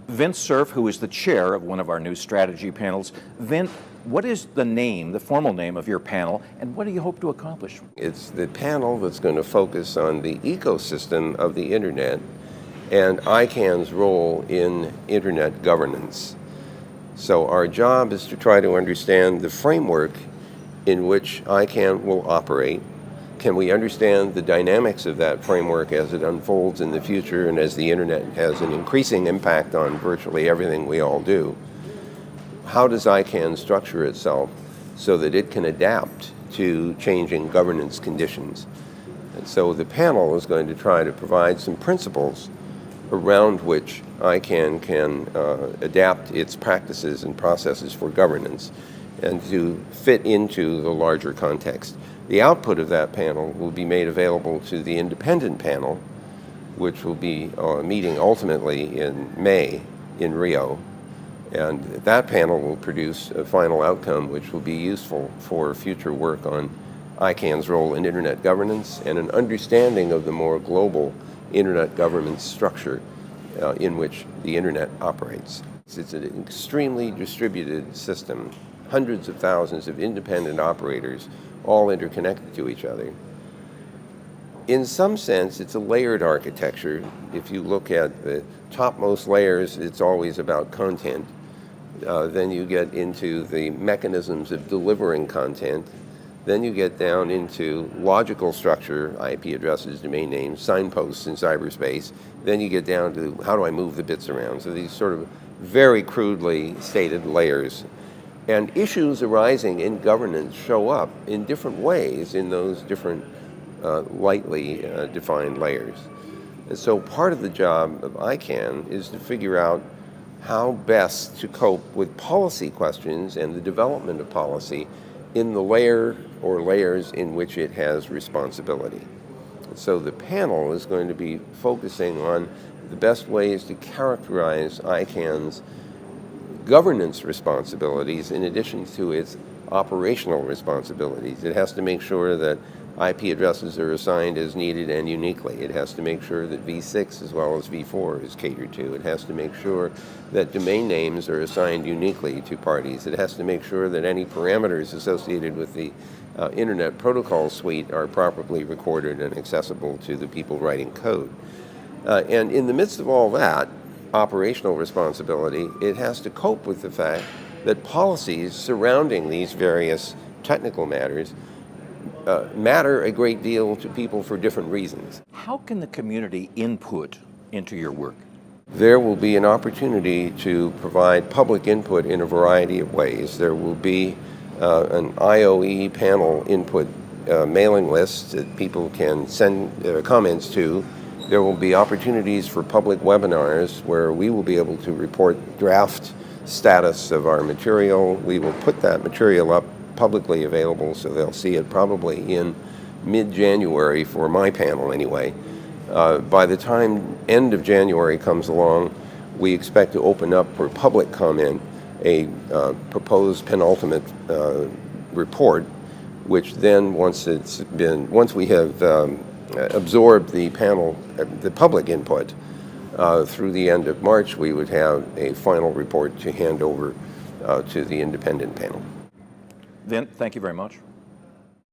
Vint Cerf, who is the chair of one of our new strategy panels. Vint, what is the name, the formal name of your panel, and what do you hope to accomplish? It's the panel that's going to focus on the ecosystem of the Internet and ICANN's role in Internet governance. So our job is to try to understand the framework in which ICANN will operate. Can we understand the dynamics of that framework as it unfolds in the future and as the Internet has an increasing impact on virtually everything we all do? How does ICANN structure itself so that it can adapt to changing governance conditions? And so the panel is going to try to provide some principles around which ICANN can adapt its practices and processes for governance and to fit into the larger context. The output of that panel will be made available to the independent panel, which will be meeting ultimately in May in Rio. And that panel will produce a final outcome which will be useful for future work on ICANN's role in Internet governance and an understanding of the more global Internet governance structure in which the Internet operates. It's an extremely distributed system, hundreds of thousands of independent operators, all interconnected to each other. In some sense, it's a layered architecture. If you look at the topmost layers, it's always about content. Then you get into the mechanisms of delivering content. Then you get down into logical structure, IP addresses, domain names, signposts in cyberspace. Then you get down to how do I move the bits around? So these sort of very crudely stated layers. And issues arising in governance show up in different ways in those different lightly defined layers. And so part of the job of ICANN is to figure out how best to cope with policy questions and the development of policy in the layer or layers in which it has responsibility. So the panel is going to be focusing on the best ways to characterize ICANN's governance responsibilities in addition to its operational responsibilities. It has to make sure that IP addresses are assigned as needed and uniquely. It has to make sure that V6 as well as V4 is catered to. It has to make sure that domain names are assigned uniquely to parties. It has to make sure that any parameters associated with the Internet Protocol suite are properly recorded and accessible to the people writing code. And in the midst of all that, operational responsibility, it has to cope with the fact that policies surrounding these various technical matters matter a great deal to people for different reasons. How can the community input into your work? There will be an opportunity to provide public input in a variety of ways. There will be an IOE panel input mailing list that people can send comments to. There will be opportunities for public webinars where we will be able to report draft status of our material. We will put that material up publicly available so they'll see it probably in mid-January for my panel anyway. By the time end of January comes along, we expect to open up for public comment a proposed penultimate report, which then once we have absorbed the panel, the public input, through the end of March, we would have a final report to hand over to the independent panel. Vint, thank you very much.